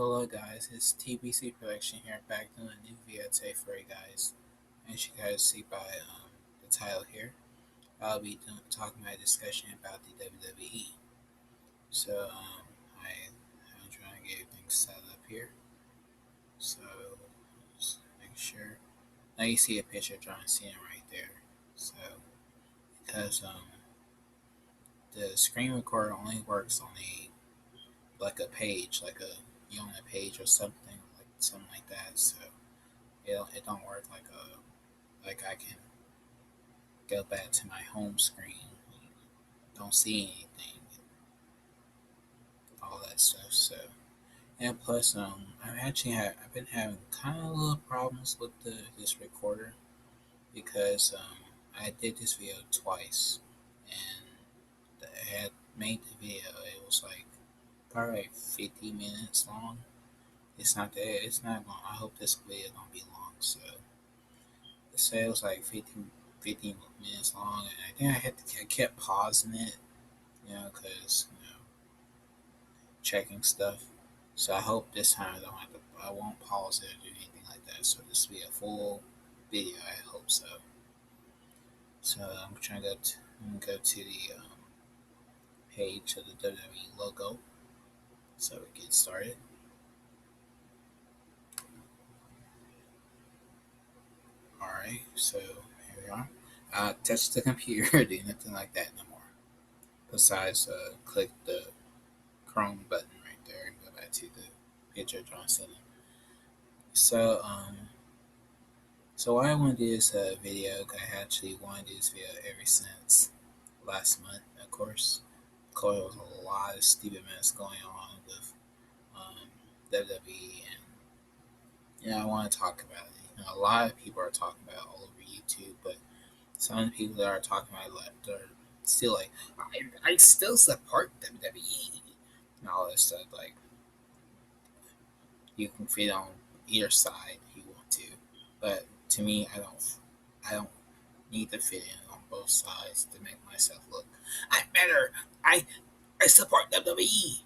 Hello guys, it's TBC Production here, back doing a new video today for you guys. As you guys see by the title here, I'll be talking about a discussion about the WWE. So I'm trying to get everything set up here. So just make sure. Now you see a picture of John Cena right there. So because the screen recorder only works on a page, like a you on a page or something like that. So it don't work like I can go back to my home screen, don't see anything, all that stuff. So and plus, I've been having kind of little problems with this recorder because I did this video twice, and I had made the video. It was like probably like 50 minutes long. It's not that. It's not long. I hope this video don't be long. So it said it was like 50 minutes long, and I think I kept pausing it, because checking stuff. So I hope this time I won't pause it or do anything like that. So this will be a full video. I hope so. So I'm gonna go to the page of the WWE logo. So we get started. All right. So here we are. Touch the computer or do nothing like that no more. Besides, click the Chrome button right there and go back to the picture of John Cena. So so why I want to do this video, I actually wanted to do this video ever since last month, of course. There was a lot of stupid mess going on with WWE, and I want to talk about it. A lot of people are talking about it all over YouTube, but some of the people that are talking about it, they're still like, I still support WWE and all that stuff. Like, you can fit on either side if you want to, but to me, I don't need to fit in on both sides to make myself look I'm better. I I support WWE.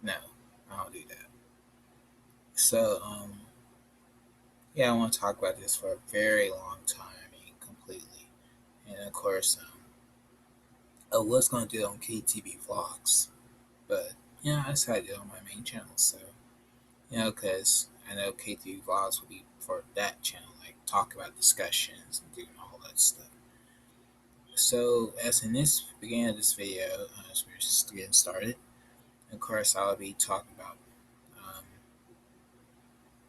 No, I don't do that. So yeah, I want to talk about this for a very long time. I mean, completely. And of course, I was going to do it on KTV vlogs, but I decided to do it on my main channel. So because I know KTV vlogs will be for that channel, like talk about discussions and doing all that stuff. So as in this beginning of this video, as we're just getting started, of course I'll be talking about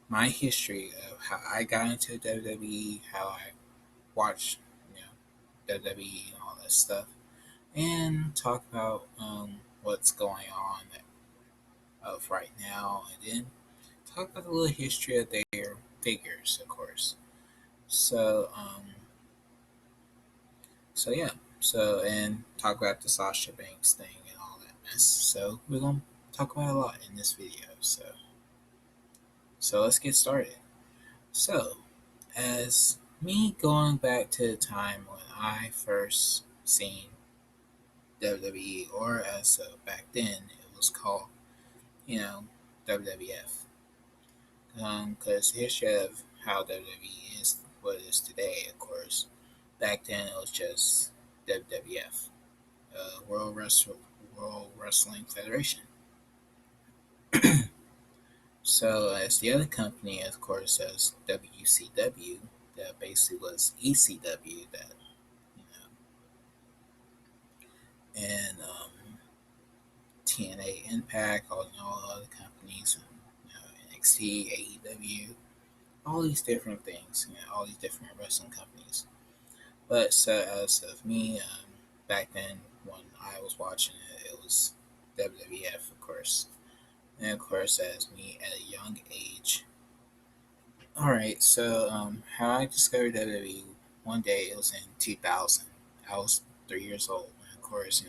my history of how I got into WWE, how I watched, WWE and all that stuff, and talk about what's going on of right now, and then talk about the little history of their figures, of course. So so yeah, and talk about the Sasha Banks thing and all that mess. So we're gonna talk about a lot in this video. So let's get started. So as me going back to the time when I first seen WWE, or as back then it was called, WWF, because the history of how WWE is what it is today, of course, back then it was just WWF, World Wrestling Federation. So as the other company, of course, as WCW, that basically was ECW, that you know, and TNA Impact, all other companies, NXT, AEW, all these different things, all these different wrestling companies. But so as of me, back then when I was watching it, it was WWF, of course. And of course, as me at a young age. Alright, so how I discovered WWE, one day it was in 2000. I was 3 years old. And of course,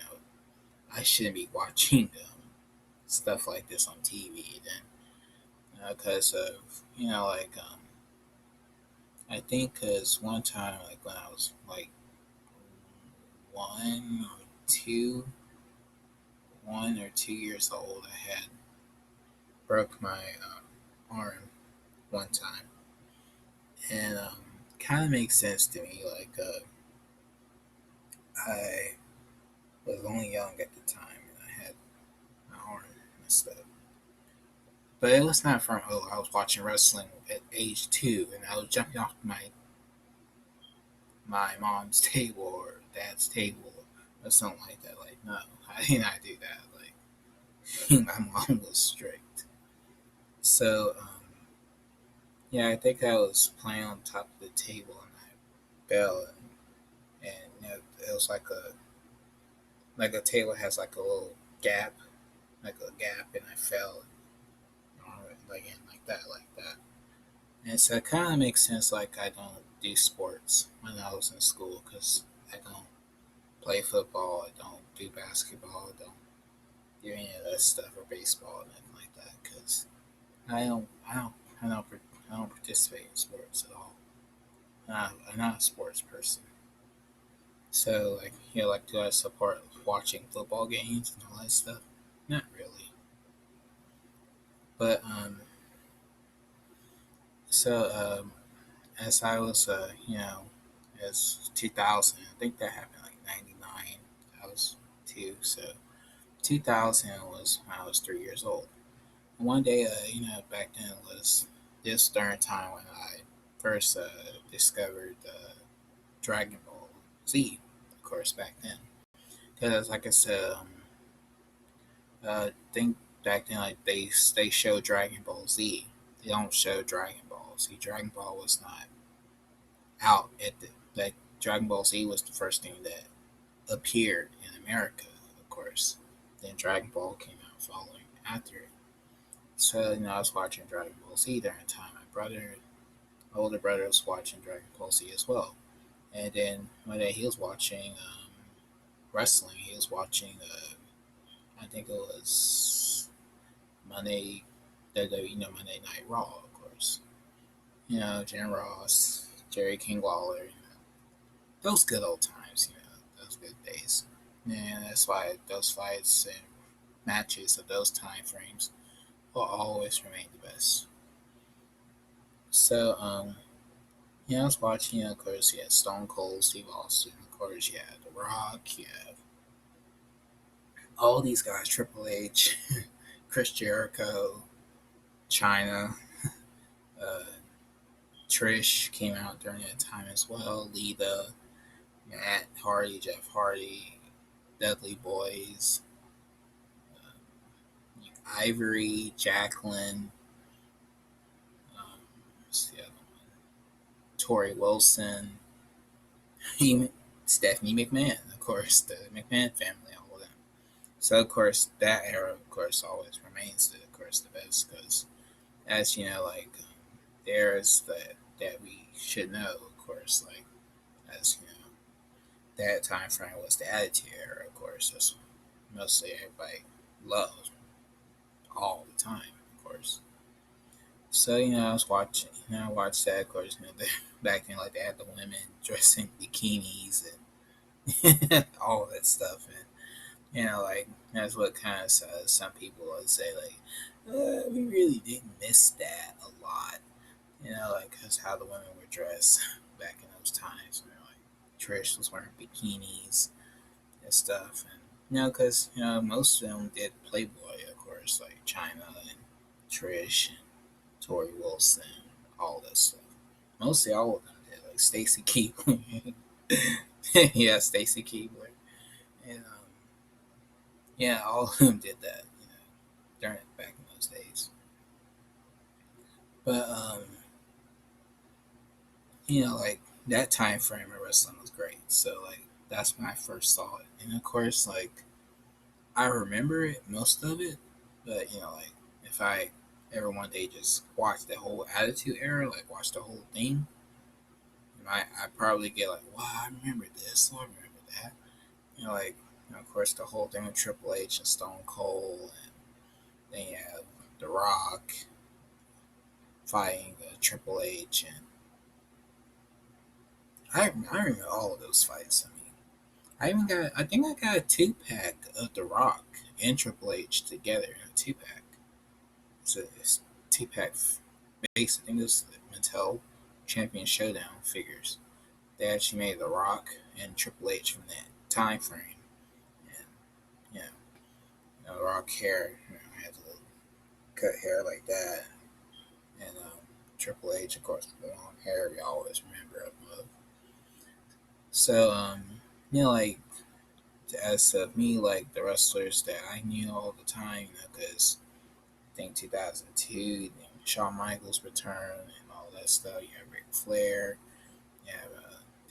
I shouldn't be watching stuff like this on TV then. Because of, I think because one time, like when I was like 1 or 2, 1 or 2 years old, I had broke my arm one time, and kind of makes sense to me. Like I was only young at the time, and I had my arm messed up. But it was not from I was watching wrestling at age 2, and I was jumping off my mom's table or dad's table or something like that. Like no, I did not do that. Like my mom was strict. So yeah, I think I was playing on top of the table and I fell, and it was like a table has like a little gap, and I fell like in like that. And so it kind of makes sense. Like I don't do sports when I was in school because I don't play football, I don't do basketball, I don't do any of that stuff or baseball or nothing like that because I don't I don't I don't I don't participate in sports at all. I'm not a sports person. So like like do I support watching football games and all that stuff? Not really. But so as I was as 2000, I think that happened like 99. I was 2, so 2000 was when I was 3 years old. One day, back then was this during time when I first discovered Dragon Ball Z, of course, back then. Because, like I said, think back then, like they show Dragon Ball Z. They don't show Dragon Ball. See, Dragon Ball was not out at the like Dragon Ball Z was the first thing that appeared in America, of course. Then Dragon Ball came out following after it. So, I was watching Dragon Ball Z during the time. My older brother, was watching Dragon Ball Z as well. And then one day he was watching wrestling. He was watching, I think it was Monday, Monday Night Raw, of course. Jim Ross, Jerry King Lawler. Those good old times, those good days. And that's why those fights and matches of those time frames will always remain the best. So, I was watching, of course, you had Stone Cold Steve Austin, of course, you had The Rock, you have all these guys, Triple H, Chris Jericho, China, uh, Trish came out during that time as well, Lita, Matt Hardy, Jeff Hardy, Dudley Boys, Ivory, Jacqueline, what's the other one? Tori Wilson, Stephanie McMahon, of course, the McMahon family, all of them. So, of course, that era, of course, always remains, of course, the best because, as the eras that we should know, of course, like, as that time frame was the Attitude Era, of course. That's mostly everybody loved all the time, of course. So, I was watching, I watched that, of course, back then, like, they had the women dressing bikinis and all of that stuff. And, like, that's what kind of some people would say, like, we really didn't miss that a lot. Like, because how the women were dressed back in those times. Like, Trish was wearing bikinis and stuff. And, because, most of them did Playboy, of course, like China and Trish and Tori Wilson, all that stuff. Mostly all of them did, like Stacy Keibler. Yeah, Stacy Keibler. And, yeah, all of them did that, during back in those days. But, like that time frame of wrestling was great. So, like, that's when I first saw it. And of course, like, I remember it, most of it, but, like, if I ever one day just watch the whole Attitude Era, like, watch the whole thing, I probably get like, wow, I remember this, oh, I remember that. Like, of course, the whole thing with Triple H and Stone Cold, and then you have The Rock fighting Triple H, and I remember all of those fights. I mean, I think I got a 2-pack of The Rock and Triple H together in a two-pack. So it's two-pack base. I think this Mattel Champion Showdown figures. They actually made The Rock and Triple H from that time frame. And, you know, The Rock hair, had a little cut hair like that. And Triple H, of course, with long hair, we always remember him of. So, like, as of me, like, the wrestlers that I knew all the time, because I think 2002, Shawn Michaels returned and all that stuff. You have Ric Flair. You have,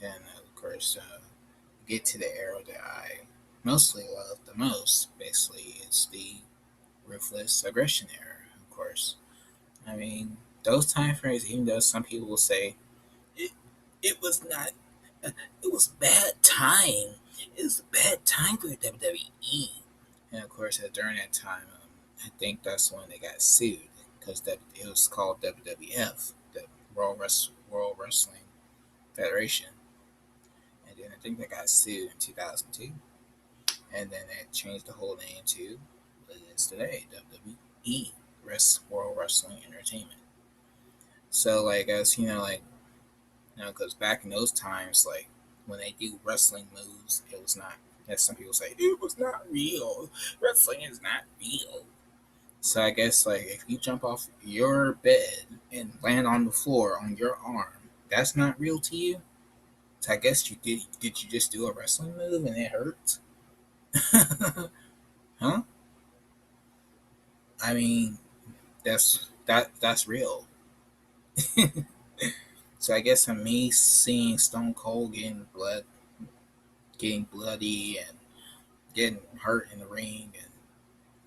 then, of course, get to the era that I mostly love the most. Basically, it's the Ruthless Aggression era, of course. I mean, those time frames, even though some people will say it, it was not, it was bad time. It was a bad time for WWE. And of course, during that time, I think that's when they got sued because it was called WWF, the World Wrestling Federation. And then I think they got sued in 2002. And then they changed the whole name to what it is today, WWE, World Wrestling Entertainment. So, like, as because back in those times, like, when they do wrestling moves, it was not, as some people say, it was not real. Wrestling is not real. So I guess, like, if you jump off your bed and land on the floor on your arm, that's not real to you. So I guess you did. Did you just do a wrestling move and it hurt? Huh? I mean, that's real. So I guess I'm me seeing Stone Cold getting bloody and getting hurt in the ring, and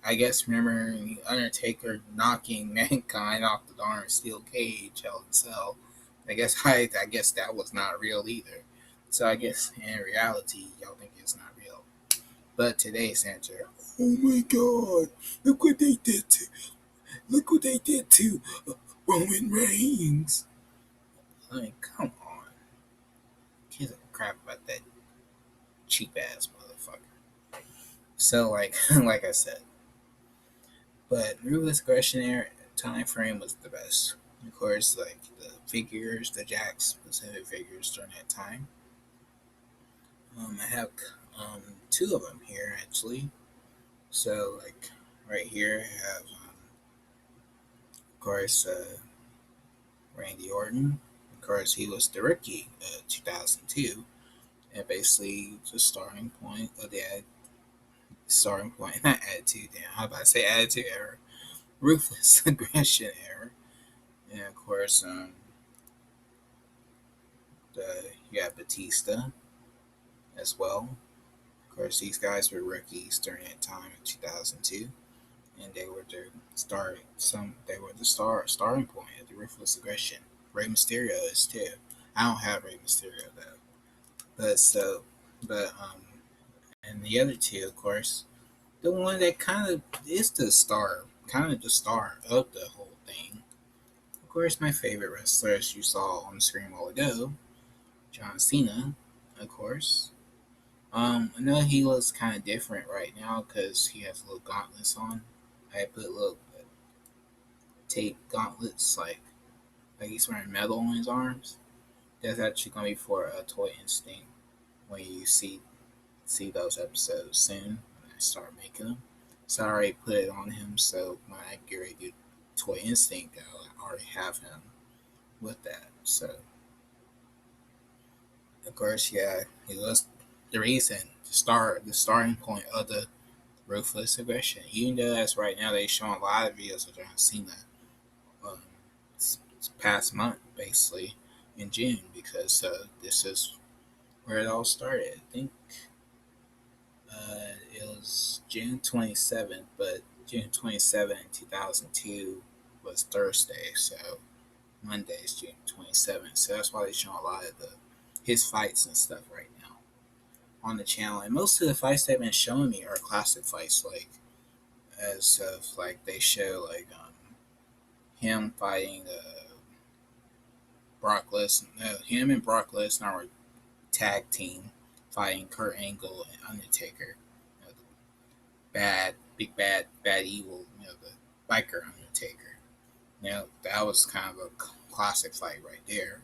I guess remember Undertaker knocking Mankind off the darn steel cage, Hell in a Cell. I guess that was not real either. So I guess in reality, y'all think it's not real. But today's answer, oh my God, look what they did to Roman Reigns. I mean, come on, kids a crap about that cheap ass motherfucker. So like I said, but Ruthless Aggression era time frame was the best. Of course, like the figures, the Jack specific figures during that time. I have two of them here actually. So like right here, I have of course Randy Orton. Of course, he was the rookie 2002, and basically the starting point of the not attitude. Damn, how about to say attitude era? Ruthless Aggression era. And of course, you have Batista as well. Of course, these guys were rookies during that time in 2002, and they were the starting point of the Ruthless Aggression. Rey Mysterio is too. I don't have Rey Mysterio though, but and the other two, of course, the one that kind of is the star of the whole thing. Of course, my favorite wrestler, as you saw on the screen a while ago, John Cena, of course. I know he looks kind of different right now because he has little gauntlets on. I put little tape gauntlets, like he's wearing metal on his arms. That's actually gonna be for a Toy Instinct when you see those episodes soon when I start making them. So I already put it on him, so when I get ready to do Toy Instinct, I already have him with that. So of course, yeah, he was the reason, the starting point of the Ruthless Aggression. Even though as right now they showing a lot of videos of John Cena um, past month, basically in June, because this is where it all started. I think it was June 27th, but June 27th, 2002 was Thursday, so Monday is June 27th. So that's why they're showing a lot of his fights and stuff right now on the channel. And most of the fights they've been showing me are classic fights, like as of like they show like him fighting Brock Lesnar. Him and Brock Lesnar were tag team fighting Kurt Angle and Undertaker. Bad big bad evil, the biker Undertaker. That was kind of a classic fight right there.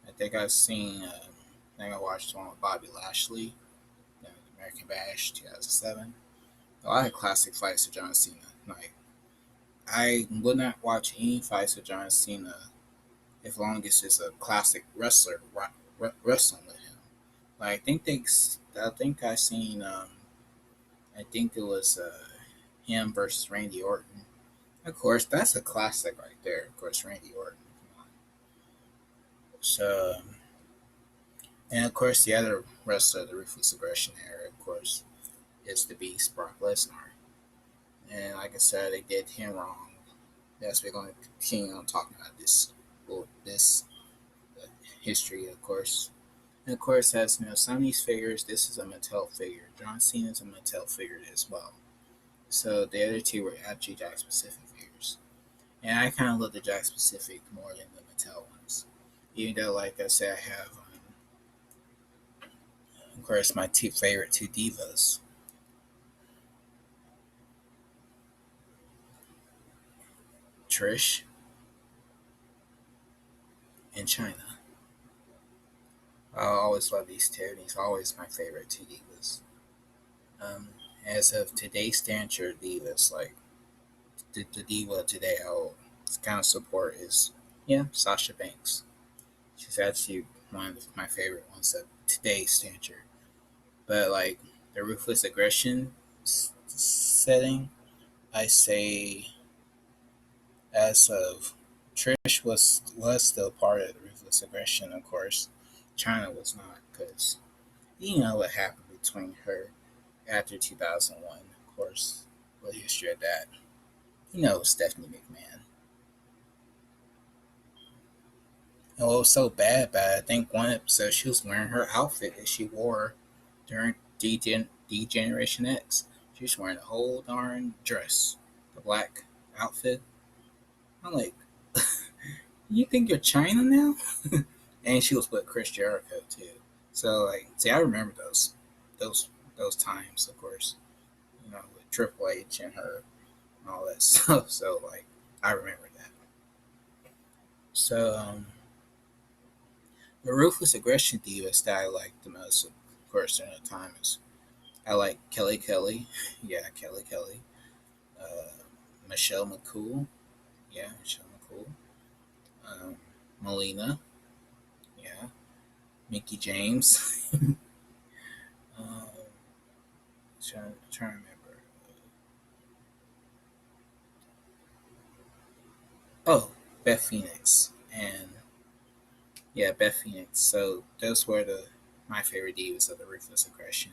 I think I've seen. I think I watched one with Bobby Lashley, the American Bash 2007. A lot of classic fights of John Cena. Like I would not watch any fights of John Cena as long as it's a classic wrestler wrestling with him. Like I think I seen. I think it was him versus Randy Orton. Of course, that's a classic right there. Of course, Randy Orton. So, and of course, the other wrestler of the Ruthless Aggression era, of course, is the Beast, Brock Lesnar. And like I said, they did him wrong. Yes, we're going to continue on talking about this history, of course. And of course, as some of these figures, this is a Mattel figure. John Cena is a Mattel figure as well. So the other two were actually Jack Pacific figures. And I kind of love the Jack Pacific more than the Mattel ones. Even though, like I said, I have, of course, my two favorite two divas. Trish and China. I always love these two. These are always my favorite two divas. As of today's standard divas, like the diva today I'll kind of support is, Sasha Banks. She's actually one of my favorite ones of today's standard. But like the Ruthless Aggression setting, I say as of Trish was still part of the Ruthless Aggression, of course. China was not, because you know what happened between her after 2001, of course. What history of that? Stephanie McMahon. And what was so bad about it, I think one episode she was wearing her outfit that she wore during D-Generation X. She was wearing the whole darn dress, the black outfit. I'm like, you think you're China now? And she was with Chris Jericho too. So like, see, I remember those those times, of course. With Triple H and her and all that stuff. So like, I remember that. So the Ruthless Aggression divas that I like the most, of course, during the time is I like Kelly Kelly, yeah, Kelly Kelly, uh, Michelle McCool, yeah, Michelle McCool, um, Melina, yeah, Mickey James. um, trying to remember. Oh, Beth Phoenix, and yeah, Beth Phoenix. So those were my favorite divas of the Ruthless Aggression.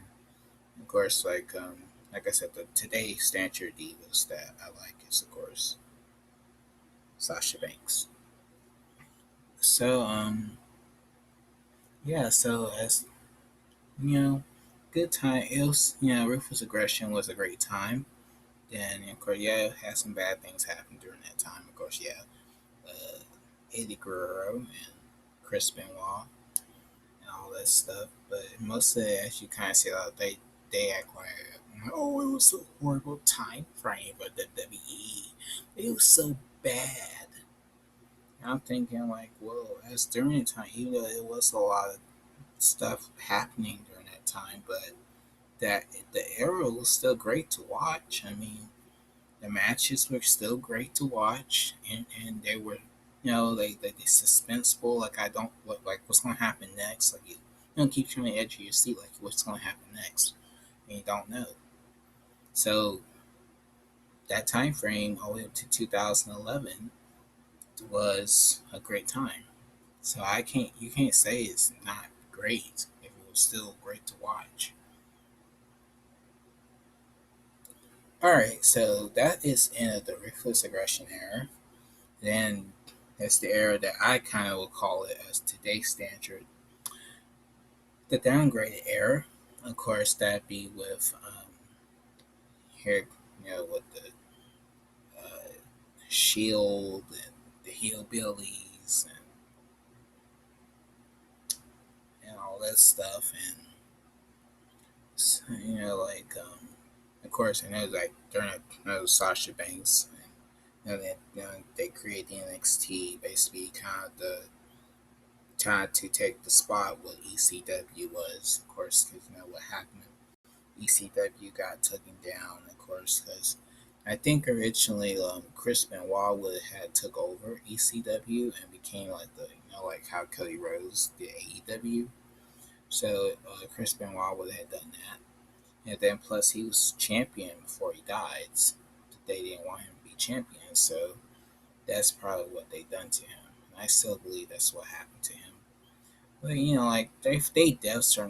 Of course, like I said, the today standard divas that I like is of course Sasha Banks. So yeah, so as you know, good time. It was Ruthless Aggression was a great time. Then of course, yeah, had some bad things happen during that time. Of course, yeah, uh, Eddie Guerrero and Chris Benoit and all that stuff. But most of it, as you kind of see, they act like, oh, it was a horrible time frame for the WWE. It was so bad. And I'm thinking like, whoa, as during the time, even though it was a lot of stuff happening during that time, but that the era was still great to watch. I mean, the matches were still great to watch, and they were, they suspenseful. Like I don't like what's gonna happen next. Like you don't keep you on the edge of your seat, like what's gonna happen next, and you don't know. So that time frame all the way up to 2011 was a great time. So you can't say it's not great if it was still great to watch. All right, so that is end of the Ruthless Aggression era. Then that's the era that I kind of will call it as today's standard. The downgraded era, of course, that'd be with here, with the uh, Shield and the Hillbillies and all that stuff, and like of course, and it was like during Sasha Banks, and they create the NXT, basically kind of the trying to take the spot what ECW was, of course, because what happened. ECW got taken down, of course, because I think originally Chris Benoit would had took over ECW and became like the like how Cody Rhodes did AEW. So Chris Benoit would have done that, and then plus he was champion before he died. So they didn't want him to be champion, so that's probably what they done to him. And I still believe that's what happened to him. But like they deaths are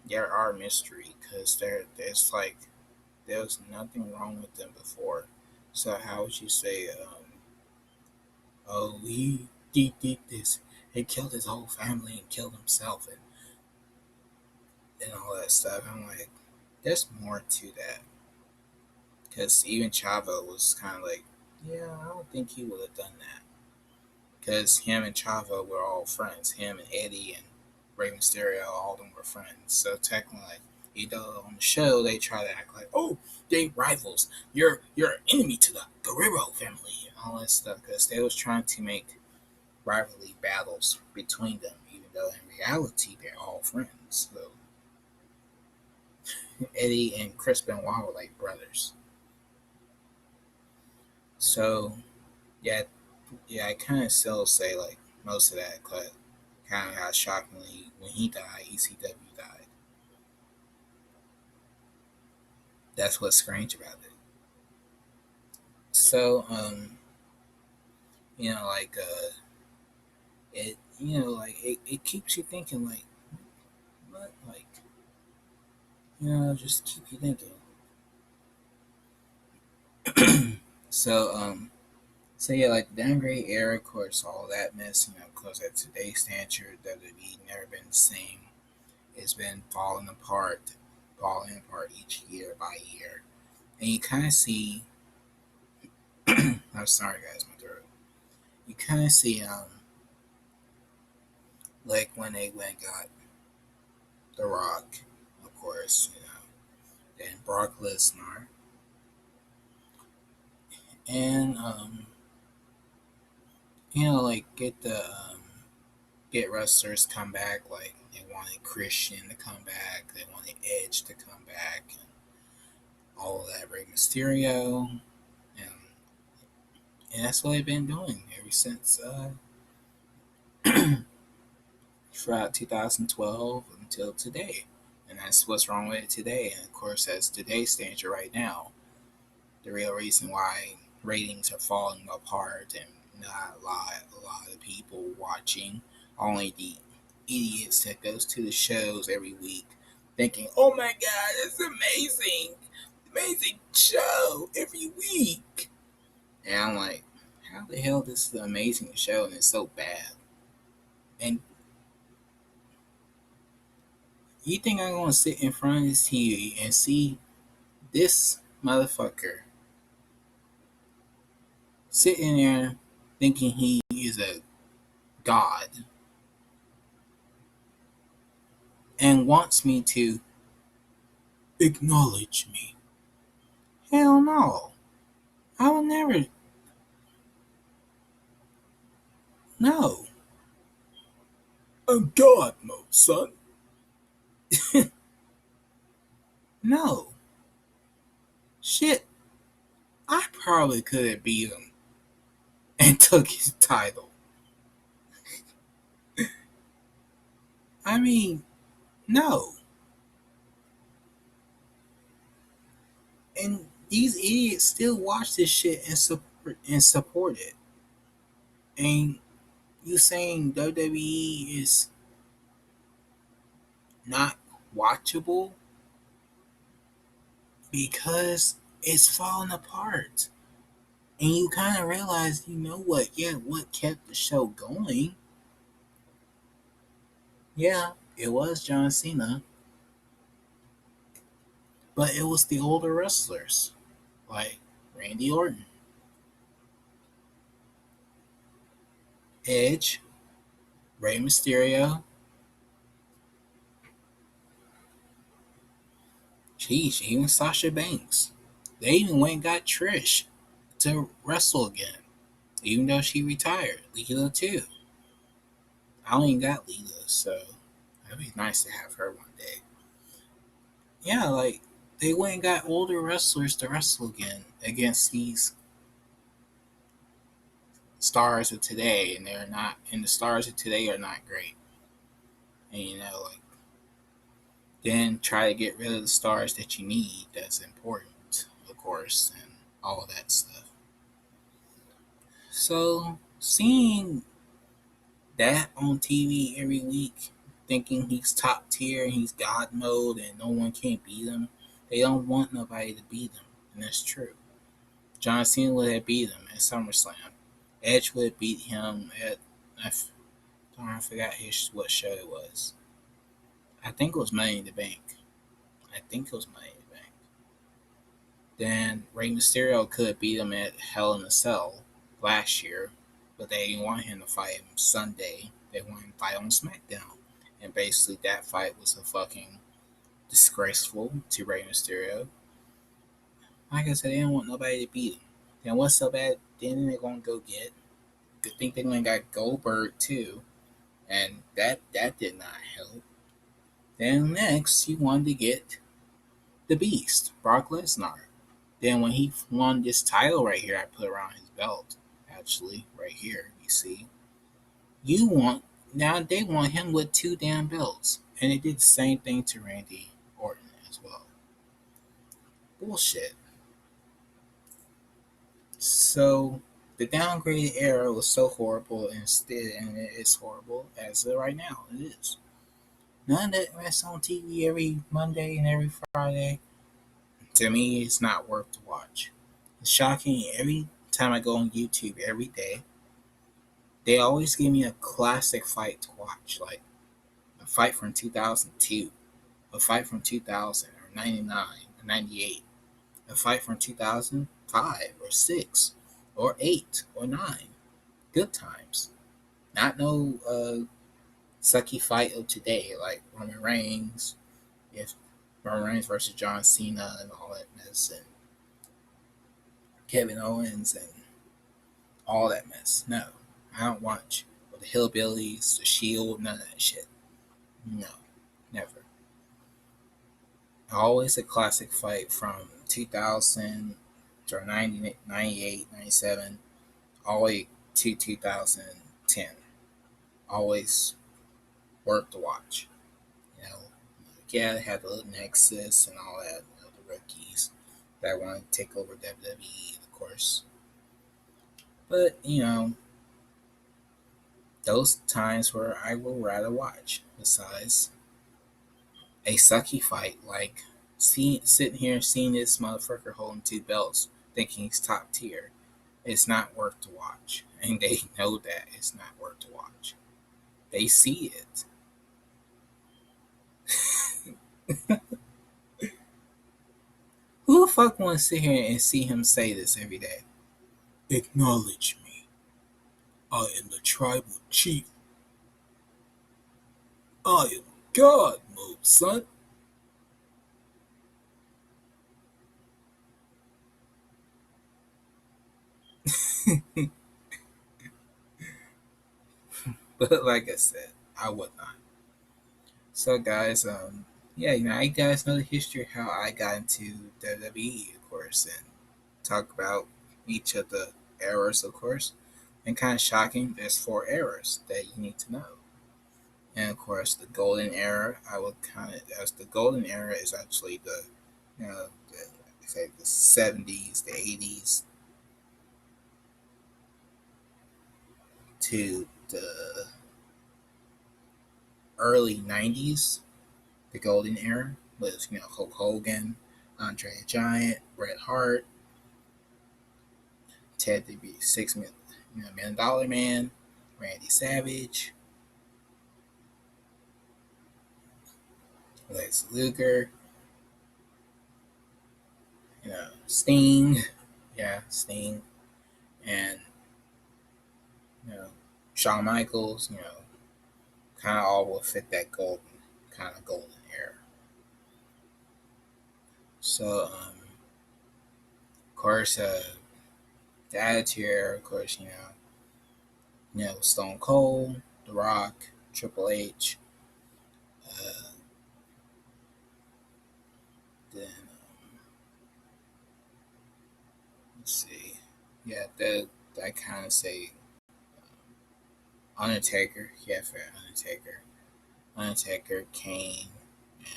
there are mystery because there's like there was nothing wrong with them before. So how would you say, oh, he did this, he killed his whole family and killed himself and all that stuff? I'm like, there's more to that. Because even Chavo was kind of like, yeah, I don't think he would have done that. Because him and Chavo were all friends. Him and Eddie and Rey Mysterio, all of them were friends. So technically, like, on the show, they try to act like, oh, they rivals. You're an enemy to the Guerrero family and all that stuff. Because they was trying to make rivalry battles between them, even though in reality, they're all friends. So Eddie and Chris Benoit were like brothers. So, yeah, yeah, I kind of still say like most of that, but kind of how shockingly when he died, ECW died. That's what's strange about it. So, like it, like it keeps you thinking, like what, like just keep you thinking. So, so yeah, like the downgrade era, of course, all that mess, of course, at today's standard, WWE never been the same. It's been falling apart each year by year. And you kind of see, I'm sorry guys, my throat. You kind of see, like when they went and got The Rock, of course, then Brock Lesnar, and like get wrestlers come back. Like they wanted Christian to come back, they wanted Edge to come back, and all of that. Rey Mysterio, and that's what they've been doing ever since throughout 2012 until today. And that's what's wrong with it today. And of course, that's today's standard right now. The real reason why ratings are falling apart and not a lot of people watching, only the idiots that goes to the shows every week thinking, oh my god, it's amazing show every week. And I'm like, how the hell this is an amazing show and it's so bad? And you think I'm gonna sit in front of this TV and see this motherfucker sitting there thinking he is a god and wants me to acknowledge me? Hell no. I will never. No. I'm God mode, son. No. Shit. I probably could have beat him and took his title. I mean, no. And these idiots still watch this shit and support it. And you saying WWE is not watchable because it's falling apart. And you kind of realize, what? Yeah, what kept the show going? Yeah, it was John Cena. But it was the older wrestlers, like Randy Orton, Edge, Rey Mysterio. Sheesh, even Sasha Banks. They even went and got Trish to wrestle again, even though she retired. Leela too. I only got Leela, so it'd be nice to have her one day. Yeah, like they went and got older wrestlers to wrestle again against these stars of today, and they're not. And the stars of today are not great. And like then try to get rid of the stars that you need. That's important, of course, and all that stuff. So seeing that on TV every week, thinking he's top tier and he's God mode and no one can beat him. They don't want nobody to beat him, and that's true. John Cena would have beat him at SummerSlam. Edge would beat him at I forgot what show it was. I think it was Money in the Bank. I think it was Money in the Bank. Then Rey Mysterio could beat him at Hell in a Cell last year, but they didn't want him to fight him Sunday. They wanted him to fight on SmackDown. And basically that fight was a fucking disgraceful to Rey Mysterio. Like I said, they didn't want nobody to beat him. Then what's so bad? Then they're gonna go get. I think they're gonna got Goldberg too, and that did not help. Then next, you wanted to get the Beast, Brock Lesnar. Then when he won this title right here, I put around his belt. Actually, right here, you see. Now they want him with 2 damn belts, and they did the same thing to Randy Orton as well. Bullshit. So the downgraded era was so horrible, and it is horrible as of right now. It is. None of that mess on TV every Monday and every Friday. To me, it's not worth to watch. It's shocking. Every time I go on YouTube every day, they always give me a classic fight to watch, like a fight from 2002, a fight from 2000 or 99 or 98, a fight from 2005 or 6 or 8 or 9. Good times. Not no sucky fight of today like Roman Reigns, if Roman Reigns versus John Cena and all that mess, and Kevin Owens and all that mess. No, I don't watch with the Hillbillies, the Shield, none of that shit. No, never. Always a classic fight from 2000 to 90, 98, 97, all the way to 2010. Always worth to watch. You know, yeah, they had the little Nexus and all that, the rookies that want to take over WWE, of course. But, those times where I will rather watch, besides a sucky fight like sitting here seeing this motherfucker holding 2 belts, thinking he's top tier. It's not worth to watch, and they know that it's not worth to watch. They see it. Who the fuck wants to sit here and see him say this every day? Acknowledge me. I am the tribal chief. I am God mode, son. But like I said, I would not. So guys, yeah, you guys know the history of how I got into WWE, of course, and talk about each of the eras, of course. And kind of shocking, there's 4 eras that you need to know. And of course, the golden era, I would kind of, as the golden era is actually say the 70s, the 80s to the early 90s. The golden era was, Hulk Hogan, Andre the Giant, Bret Hart, Ted the $6 million Man, Randy Savage, Lex Luger, Sting, yeah, Sting, and Shawn Michaels, kind of all will fit that golden era. So course, the Attitude Era, of course, Stone Cold, The Rock, Triple H. Uh, then let's see, yeah, that kind of say Undertaker, yeah, for Undertaker, Kane, and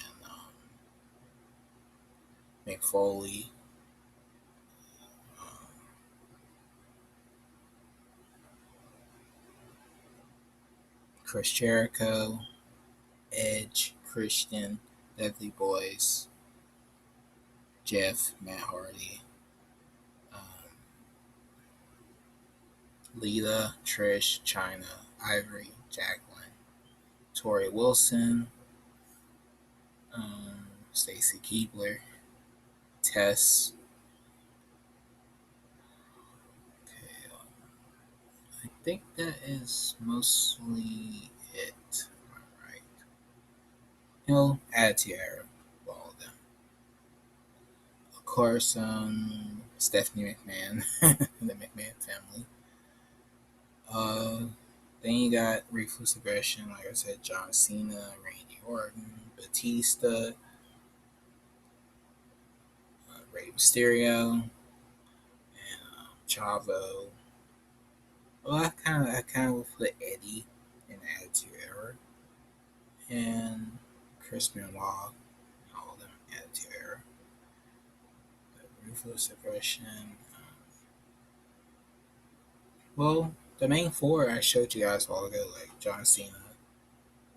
Mick Foley, um, Chris Jericho, Edge, Christian, Deadly Boys, Jeff, Matt Hardy, um, Lita, Trish, China, Ivory, Jacqueline, Tori Wilson, Stacy Keibler, Tess. Okay, I think that is mostly it. Right. Attitude Era, all of them. Of course, Stephanie McMahon, the McMahon family. Uh, then you got Ruthless Aggression, like I said, John Cena, Randy Orton, Batista, Rey Mysterio, and Chavo. Well, I kind of would put Eddie in the Attitude Era, and Chris Benoit, all of them Attitude Era. Ruthless Aggression. Well, the main four I showed you guys a while ago, like John Cena,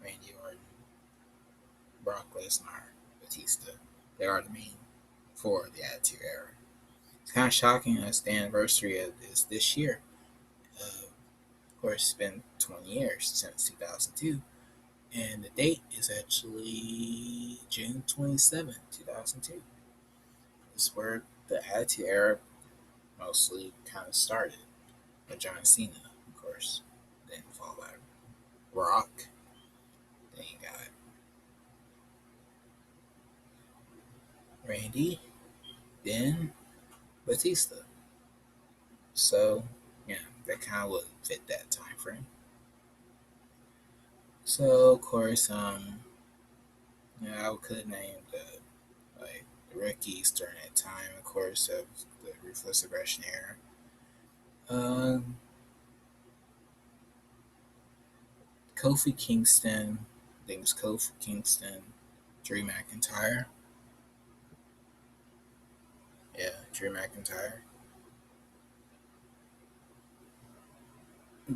Randy Orton, Brock Lesnar, Batista. They are the main four of the Attitude Era. It's kind of shocking as the anniversary of this year. Of course, it's been 20 years since 2002, and the date is actually June 27th, 2002. This is where the Attitude Era mostly kind of started with John Cena, of course. Then followed by Rock. Then you got Randy. Then Batista. So, yeah, that kind of would fit that time frame. So, of course, I could name the rookies during that time, of course, of the Ruthless Aggression era. Um, Kofi Kingston, I think it was Kofi Kingston, Drew McIntyre. Yeah, Drew McIntyre.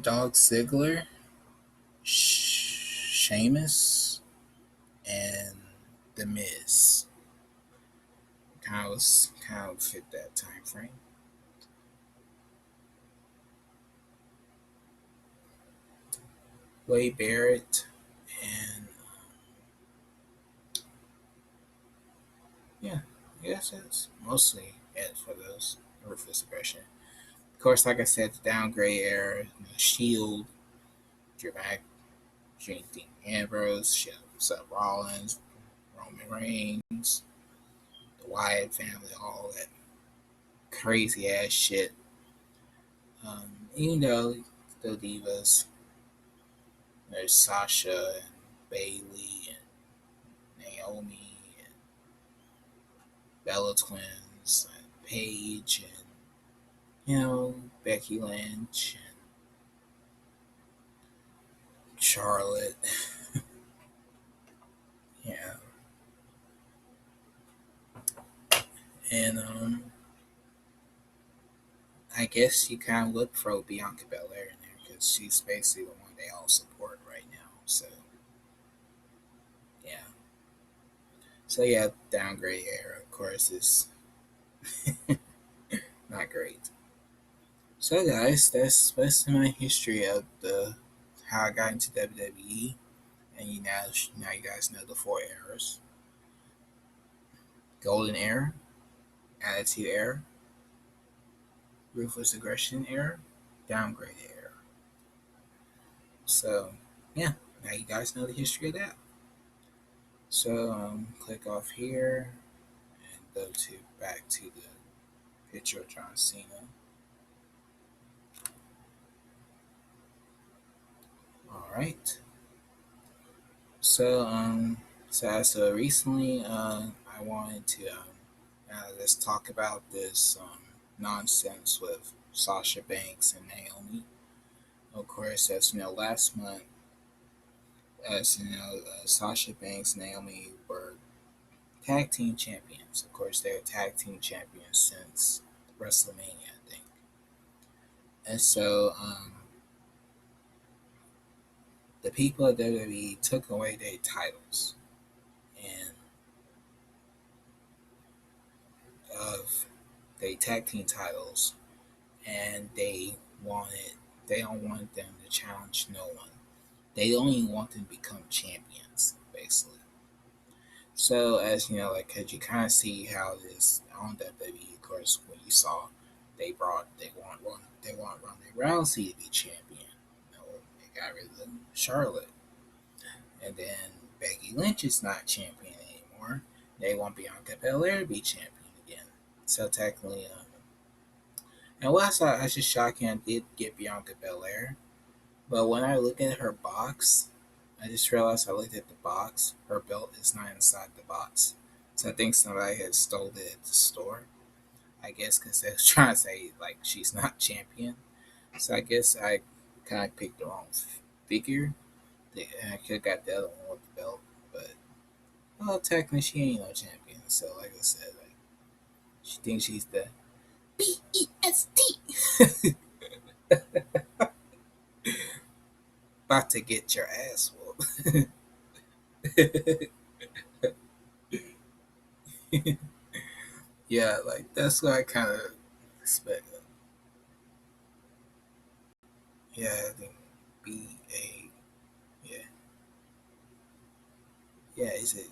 Dog Ziggler, Sheamus, and The Miz. Kind of fit that time frame. Wade Barrett, and yeah, I guess that's mostly it for those Ruthless Aggression. Of course, like I said, the Downgrade era, Shield, Dramatic, Dean Ambrose, Seth Rollins, Roman Reigns, the Wyatt family, all that crazy ass shit. Even though the Divas, there's Sasha and Bailey and Naomi and Bella Twins and Paige and Becky Lynch and Charlotte. Yeah, and I guess you kind of would throw Bianca Belair in there because she's basically the one they all support right now. So yeah, Downgrade era, of course, is not great. So guys, that's my history of the how I got into WWE, and now you guys know the four eras: Golden Era, Attitude Era, Ruthless Aggression Era, Downgrade Era. So yeah, now you guys know the history of that. So click off here and go to back to the picture of John Cena. All right. So so recently, I wanted to let's talk about this nonsense with Sasha Banks and Naomi. Of course, as you know, last month, Sasha Banks and Naomi were tag team champions. Of course, they're tag team champions since WrestleMania, I think. And so, the people at WWE took away their titles and of their tag team titles, and they don't want them to challenge no one. They only want them to become champions, basically. So as you know, like, could you kind of see how this on WWE? Of course, when you saw they want Ronda Rousey to be champion. You know, they got rid of Charlotte, and then Becky Lynch is not champion anymore. They want Bianca Belair to be champion again. So technically, and what I was just shocking. I did get Bianca Belair, but when I look at her box, I just realized I looked at the box. Her belt is not inside the box. So I think somebody had stole it at the store. I guess because they was trying to say like she's not champion. So I guess I kind of picked the wrong figure. I could have got the other one with the belt, but well, technically she ain't no champion. So like I said, like she thinks she's the BEST. About to get your ass whooped. Yeah, like that's what I kind of expect. Yeah, I think BA. Yeah, yeah. Is it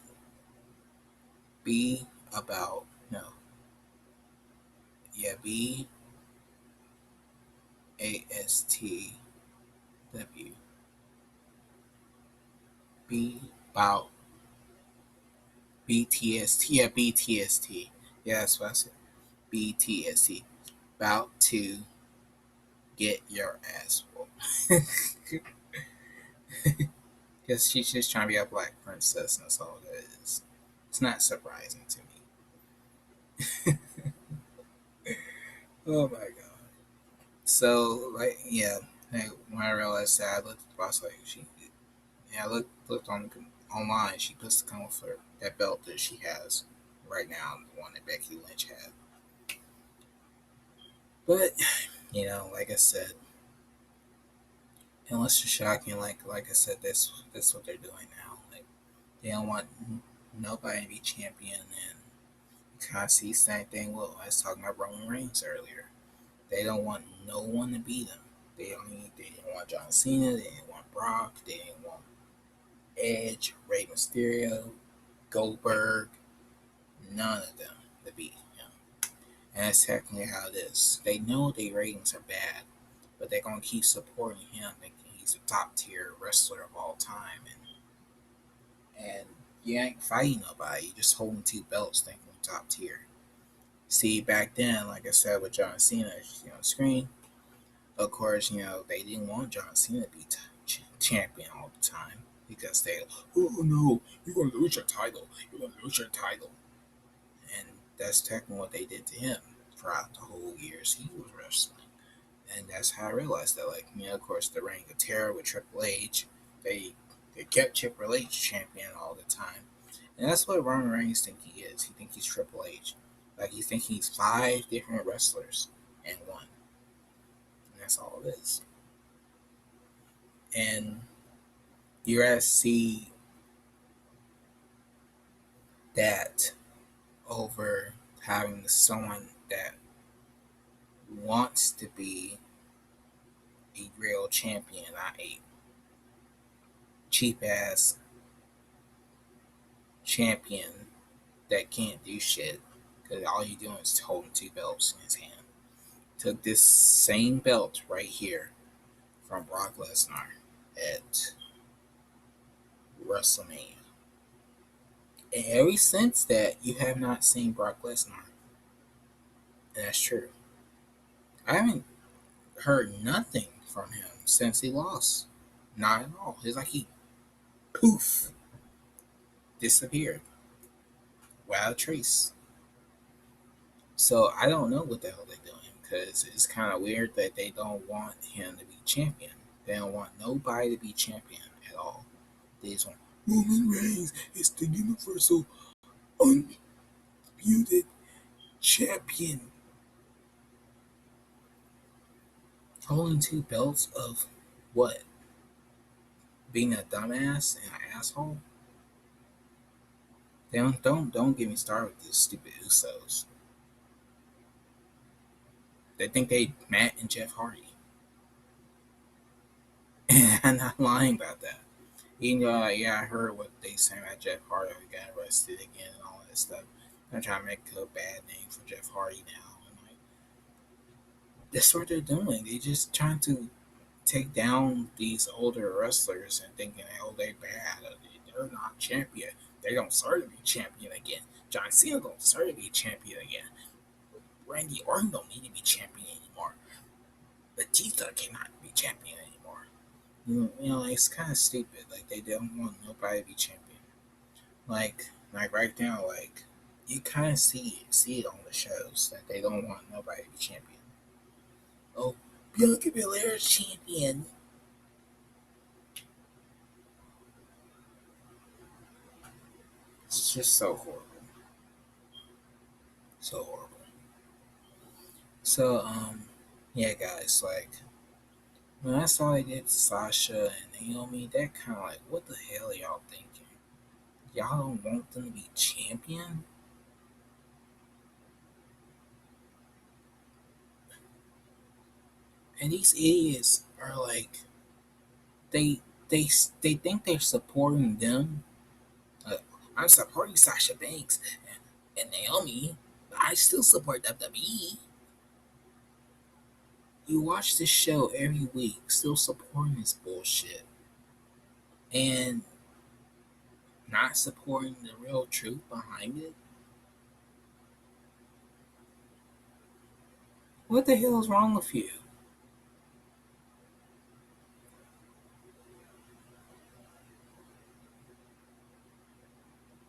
B about no? Yeah, BASTW. B about BTST. Yeah, BTST. Yeah, that's what I said. BTST. About to get your ass whooped. Because she's just trying to be a black princess, and that's all it is. It's not surprising to me. Oh my god. So, like, yeah, like, when I realized that, I looked at the boss, like, I looked on online, she puts the come for that belt that she has right now, the one that Becky Lynch had. But, like I said, and what's just shocking, like I said, that's what they're doing now. Like, they don't want nobody to be champion, and you kind of see the same thing. Well, I was talking about Roman Reigns earlier. They don't want no one to beat them. They didn't want John Cena. They didn't want Brock. They didn't want Edge, Rey Mysterio, Goldberg. None of them to beat him. And that's technically how it is. They know their ratings are bad, but they're gonna keep supporting him, thinking he's a top tier wrestler of all time, and you ain't fighting nobody. You just holding two belts, thinking top tier. See, back then, like I said with John Cena, on the screen, of course, they didn't want John Cena to be champion all the time because oh no, you're gonna lose your title. You're gonna lose your title, and that's technically what they did to him throughout the whole years he was wrestling. And that's how I realized that, like, of course, the Reign of Terror with Triple H, they they kept Triple H champion all the time, and that's what Roman Reigns think he is. He think he's Triple H, like he think he's five different wrestlers in one, and that's all it is. And you guys see that over having someone that wants to be a real champion, not a cheap ass champion that can't do shit because all you doing is holding two belts in his hand. Took this same belt right here from Brock Lesnar at WrestleMania. And ever since that, you have not seen Brock Lesnar That's true. I haven't heard nothing from him since he lost. Not at all. It's like he poof disappeared without a trace. So I don't know what the hell they're doing because it's kind of weird that they don't want him to be champion. They don't want nobody to be champion at all. They just want Roman Reigns is the universal undisputed champion, holding two belts of what? Being a dumbass and an asshole. They don't get me started with these stupid Usos. They think they Matt and Jeff Hardy. And I'm not lying about that. Even though, yeah, I heard what they saying about Jeff Hardy got arrested again and all that stuff. They're trying to make a bad name for Jeff Hardy now. And like, that's what they're doing. They're just trying to take down these older wrestlers and thinking, oh, they bad. They're not champion. They don't deserve to be champion again. John Cena don't deserve to be champion again. Randy Orton don't need to be champion anymore. Batista cannot be champion anymore. You know, it's kind of stupid. Like they don't want nobody to be champion. Like right now, like you kind of see it on the shows that they don't want nobody to be champion. Oh, Bianca Belair's champion. It's just so horrible. So horrible. So, yeah, guys, like, when I saw they did Sasha and Naomi, that kind of like, what the hell are y'all thinking? Y'all don't want them to be champion? And these idiots are like, they they they think they're supporting them. Uh, I'm supporting Sasha Banks and Naomi, but I still support WWE. You watch this show every week, still supporting this bullshit, and not supporting the real truth behind it. What the hell is wrong with you?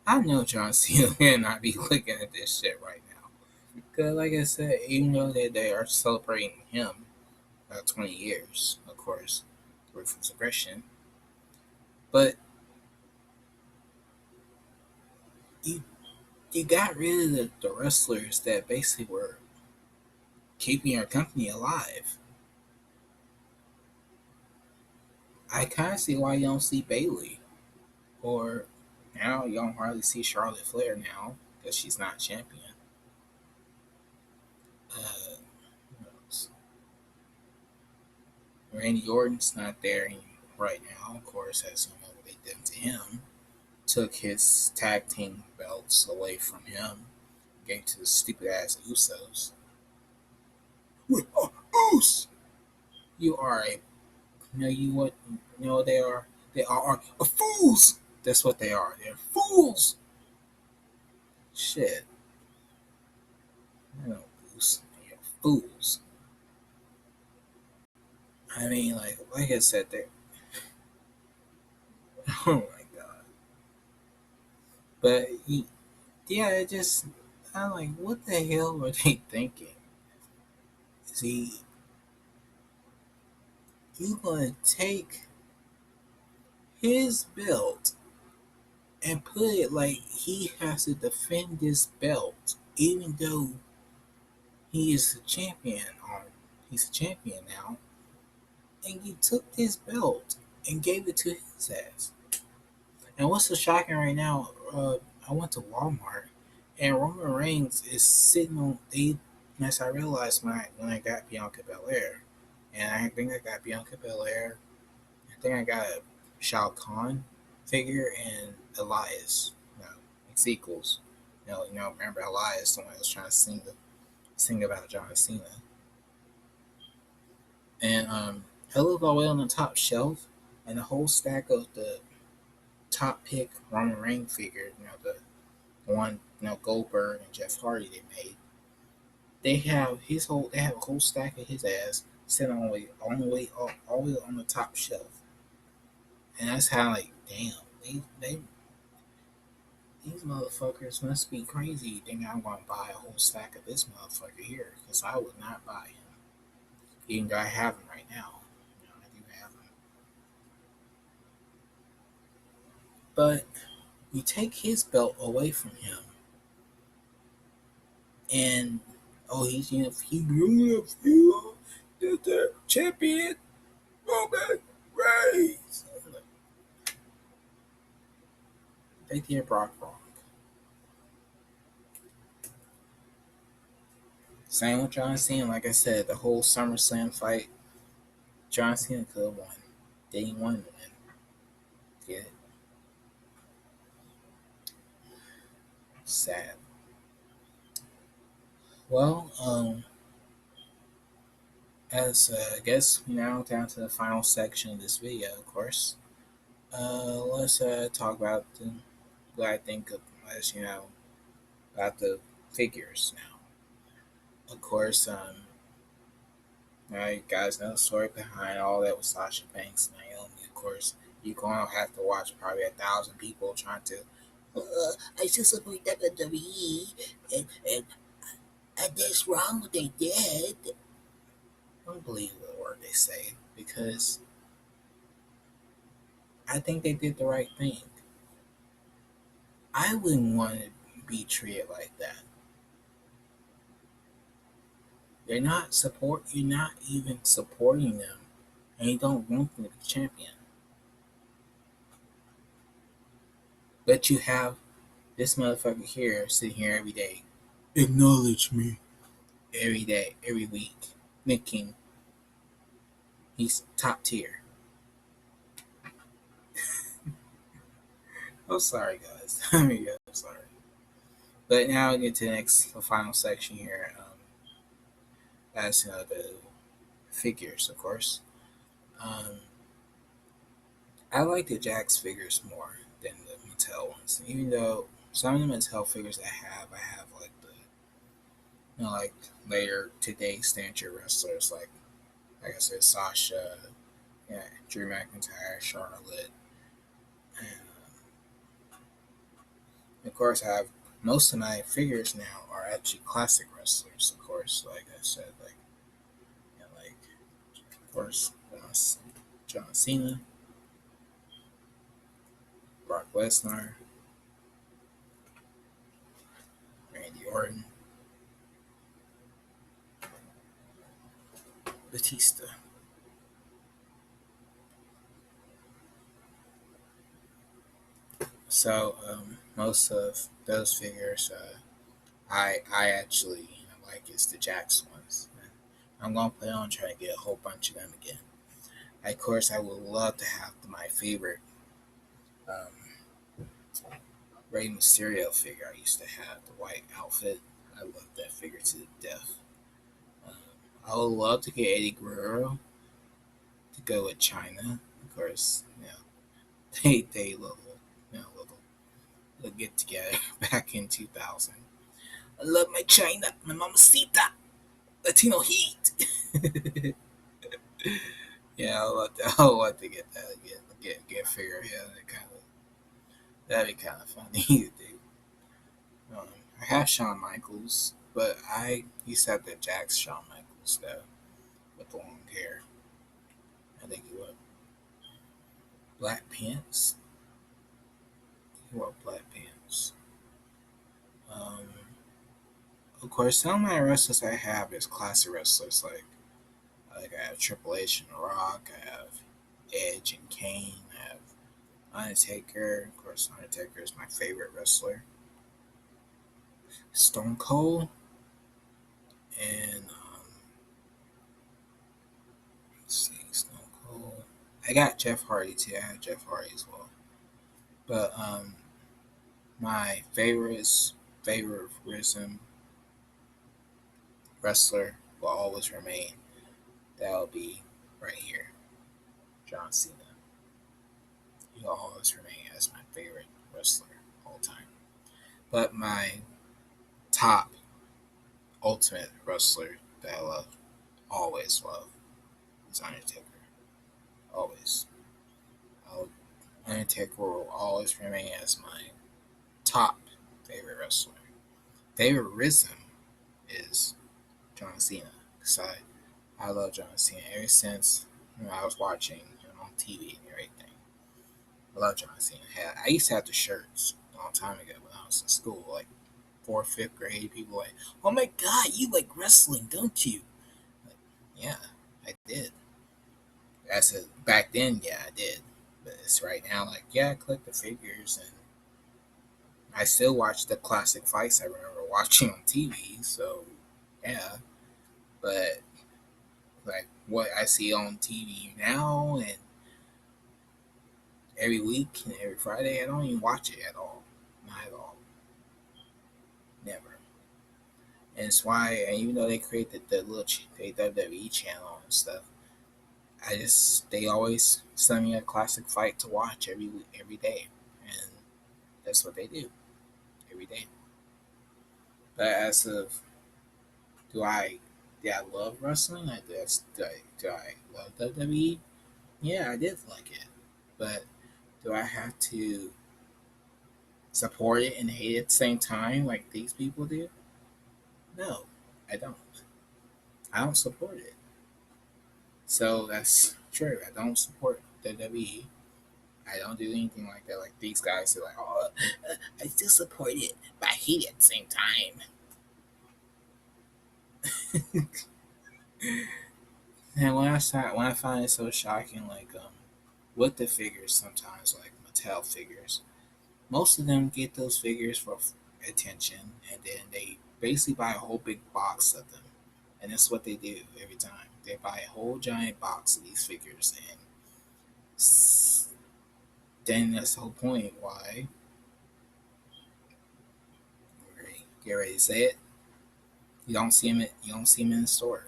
I know John Cena may not be looking at this shit right now. Because, like I said, even though that they are celebrating him 20 years, of course, ruthless aggression, but you you got rid of the wrestlers that basically were keeping your company alive. I kind of see why you don't see Bailey, or now you don't hardly see Charlotte Flair now because she's not champion. Uh, Randy Orton's not there right now, of course, as you know what they did to him. Took his tag team belts away from him, gave to the stupid ass Usos. We are Us. You are a, you what, what they are? They are fools. That's what they are. They're fools. Shit. No, Us. They're fools. I mean, like I said, they. Oh my god. But yeah, it just. I'm like, what the hell were they thinking? See, you gonna take his belt and put it like he has to defend this belt, even though he is a champion. He's a champion now, and you took this belt and gave it to his ass. And what's so shocking right now? I went to Walmart, and Roman Reigns is sitting on. As I realized when I got Bianca Belair, and I think I got Bianca Belair. I think I got a Shao Kahn figure and Elias. It's equals. Remember Elias, the one that was trying to sing about John Cena. And I look all the way on the top shelf, and the whole stack of the top pick Roman Reigns figure, the one Goldberg and Jeff Hardy they made. They have a whole stack of his ass sitting all the way on the top shelf, and that's how like damn these motherfuckers must be crazy. Think I'm gonna buy a whole stack of this motherfucker here because I would not buy him. Even though I have him right now, I do have him, but you take his belt away from him, and oh he's the champion Roman Reigns. They did Brock wrong. Same with John Cena. Like I said, the whole SummerSlam fight, John Cena could have won. They didn't want him to win. Get it? Sad. Well, as I guess we now down to the final section of this video, of course. Let's talk about what I think of, as about the figures now. Of course, now you guys know the story behind all that with Sasha Banks and Naomi. Of course, you're gonna have to watch probably 1,000 people trying to. I just support WWE, and that's wrong what they did. Don't believe the word they say because I think they did the right thing. I wouldn't want to be treated like that. You're not even supporting them, and you don't want them to be champion. But you have this motherfucker here sitting here every day. Acknowledge me. Every day, every week. Thinking he's top tier. I'm sorry, guys. I'm sorry. But now we get to the final section here. As the figures, of course. Um, I like the Jax figures more than the Mattel ones, even though some of the Mattel figures I have like like later today stature wrestlers, like I said, Sasha, yeah, Drew McIntyre, Charlotte, and of course I have most of my figures now are actually classic wrestlers. Of course, like I said, like of course John Cena, Brock Lesnar, Randy Orton, Batista. So most of those figures I actually like is the Jax ones. I'm gonna plan on trying to get a whole bunch of them again. Of course, I would love to have my favorite um, Rey Mysterio figure. I used to have the white outfit. I love that figure to death. Um, I would love to get Eddie Guerrero to go with China. Of course, they little get together back in 2000. I love my China, my mamacita, Latino heat. Yeah, I would love to get that get figure. Yeah, that'd be kind of funny to do. I have Shawn Michaels, but I used to have the Jax Shawn Michaels though, with the long hair. I think he wore black pants. He wore black pants. Um, of course, some of my wrestlers I have is classic wrestlers like I have Triple H and The Rock. I have Edge and Kane. I have Undertaker. Of course, Undertaker is my favorite wrestler. Stone Cold and let's see, Stone Cold. I got Jeff Hardy too. I have Jeff Hardy as well. But my favoritism wrestler will always remain. That'll be right here, John Cena. He'll always remain as my favorite wrestler all time. But my top ultimate wrestler that I love, always love, is Undertaker. Always. I'll, Undertaker will always remain as my top favorite wrestler. Favoritism is John Cena. Because I love John Cena ever since I was watching him on TV and everything. I love John Cena. I used to have the shirts a long time ago when I was in school, like fourth, fifth grade. People were like, "Oh my God, you like wrestling, don't you?" Like, yeah, I did. Back then, yeah, I did. But it's right now, like, yeah, I collect the figures and I still watch the classic fights I remember watching on TV. So, yeah, but like what I see on TV now and every week and every Friday, I don't even watch it at all. Not at all. Never. And it's why, and even though they created the little WWE channel and stuff, they always send me a classic fight to watch every day, and that's what they do every day. But as of do I love wrestling? Do I love WWE? Yeah, I did like it, but do I have to support it and hate it at the same time like these people do? No, I don't. I don't support it. So that's true. I don't support WWE. I don't do anything like that. Like these guys are like, oh, I still support it, but I hate it at the same time. And when I find it so shocking, like with the figures, sometimes like Mattel figures, most of them get those figures for attention, and then they basically buy a whole big box of them, and that's what they do every time. They buy a whole giant box of these figures, and then that's the whole point. Why? Get ready to say it. You don't see them in the store.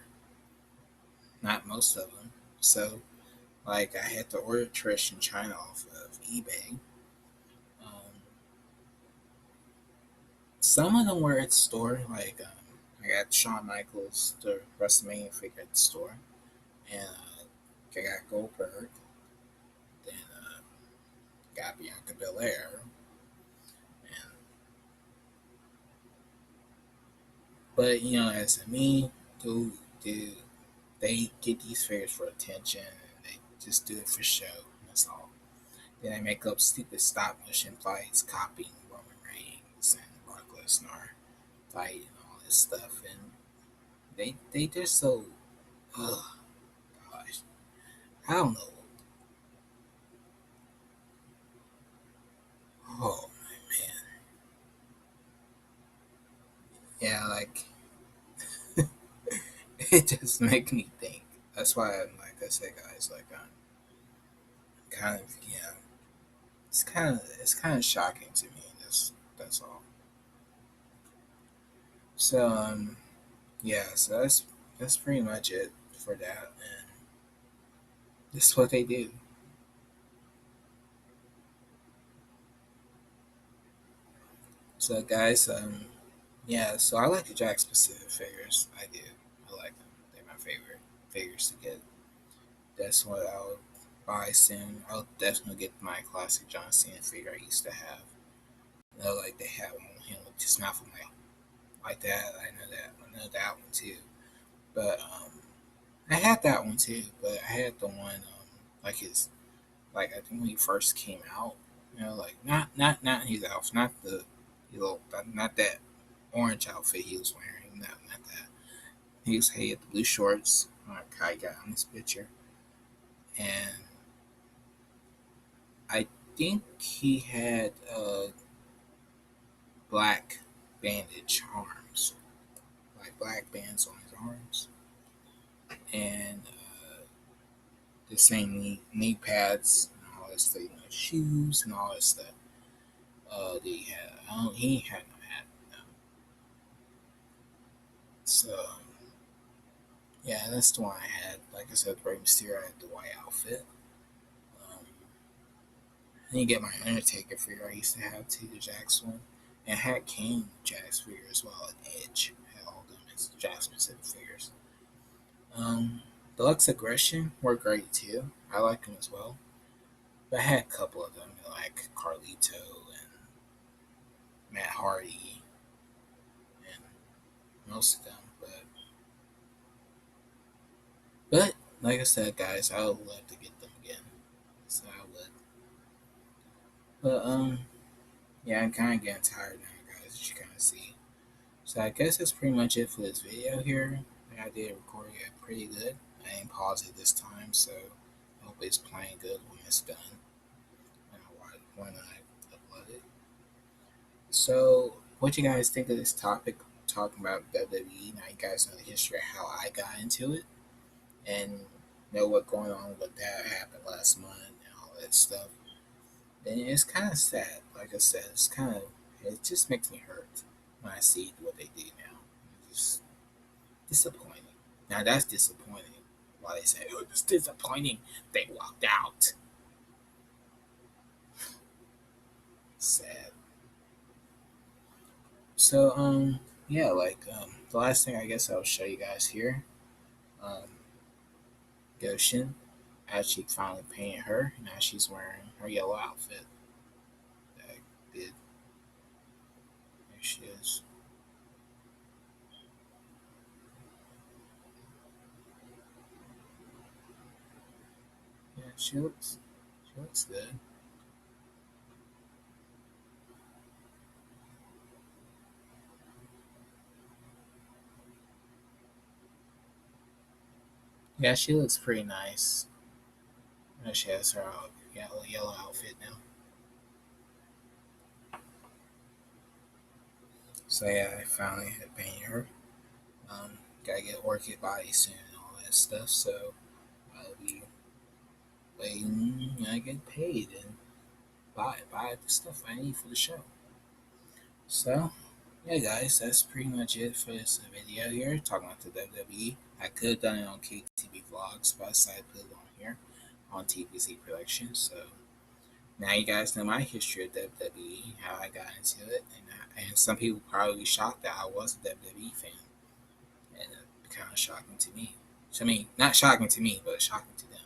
Not most of them. So, like, I had to order Trish in China off of eBay. Um, some of them were at the store. Like, I got Shawn Michaels, the WrestleMania figure at the store, and I got Goldberg. Then got Bianca Belair, and but as a me, do they get these figures for attention? And they just do it for show. That's all. Then they make up stupid stop motion fights, copying Roman Reigns and Brock Lesnar fight and all this stuff, and they just so, oh gosh, I don't know. Oh man, yeah, like it just make me think. That's why, like I said, guys, like I'm kind of it's kind of shocking to me. That's all. So yeah, so that's pretty much it for that, and this is what they do. So guys, yeah, so I like the Jack Pacific figures. I do. I like them. They're my favorite figures to get. That's what I'll buy soon. I'll definitely get my classic John Cena figure I used to have. Like they have one with him with his mouth like that. I know that. I know that one too. But I had that one too. But I had the one like his like I think when he first came out. Like not his outfit, not the not that orange outfit he was wearing. Not that. He had the blue shorts, like I got on this picture, and I think he had black bandage arms, like black bands on his arms, and the same knee pads and all that stuff, shoes and all that stuff. He had, he had no hat. No. So yeah, that's the one I had. Like I said, Rey Mysterio, I had the white outfit. Um, I didn't get my Undertaker figure I used to have too, the Jax one. And I had Kane Jax figure as well, and Edge. I had all them draft specific figures. Deluxe Aggression were great too. I like them as well. But I had a couple of them, like Carlito and Matt Hardy and most of them. But like I said, guys, I would love to get them again. So I would. But yeah, I'm kind of getting tired now, guys. As you kind of see. So I guess that's pretty much it for this video here. I did record it pretty good. I didn't pause it this time, so I hope it's playing good when it's done. When I upload it. So, what you guys think of this topic? Talking about WWE. Now you guys know the history of how I got into it, and know what going on with that happened last month and all that stuff. And it's kind of sad. Like I said, it just makes me hurt when I see what they do now. It's just disappointing. Now that's disappointing. Why they say, "Oh, it's disappointing," they walked out. Sad. So yeah, the last thing I guess I'll show you guys here. Um, Goshen actually finally painted her. Now she's wearing her yellow outfit. That I did. There she is. Yeah, she looks good. Yeah, she looks pretty nice. She has her yellow outfit now. So yeah, I finally had painted her. Gotta get Orchid body soon and all that stuff. So I'll be waiting. I get paid and buy the stuff I need for the show. So yeah, guys, that's pretty much it for this video here. Talking about the WWE. I could have done it on KTV Vlogs, but I decided to put it on here on TBC Productions. So now you guys know my history of WWE, how I got into it, and some people probably be shocked that I was a WWE fan, and kind of shocking to me. So, I mean, not shocking to me, but shocking to them.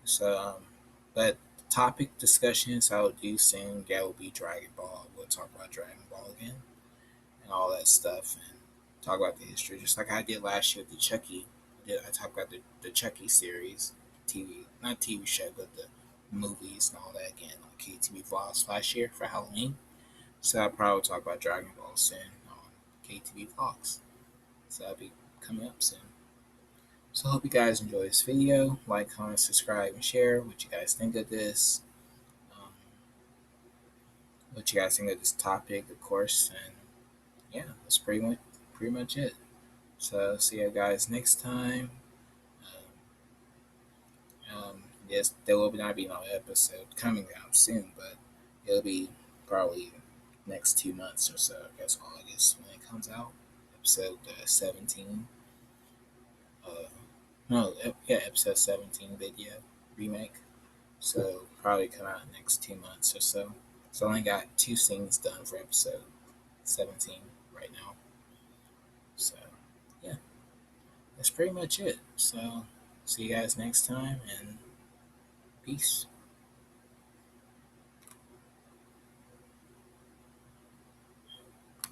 So, but topic discussions I will do soon. That will be Dragon Ball. We'll talk about Dragon Ball again and all that stuff, and talk about the history, just like I did last year with the Chucky. I talked about the Chucky series, TV, not TV show, but the movies and all that again on KTV Vlogs last year for Halloween. So I'll probably talk about Dragon Ball soon on KTV Vlogs. So that'll be coming up soon. So I hope you guys enjoy this video. Like, comment, subscribe, and share what you guys think of this. Um, what you guys think of this topic, of course. And yeah, that's pretty much it. So see you guys next time. Yes, there will not be no episode coming out soon, but it'll be probably next 2 months or so. I guess August when it comes out. Episode 17. Uh, no, yeah, episode 17 video remake. So probably come out next 2 months or so. So I only got 2 scenes done for episode 17 right now. So yeah, that's pretty much it. So see you guys next time and peace.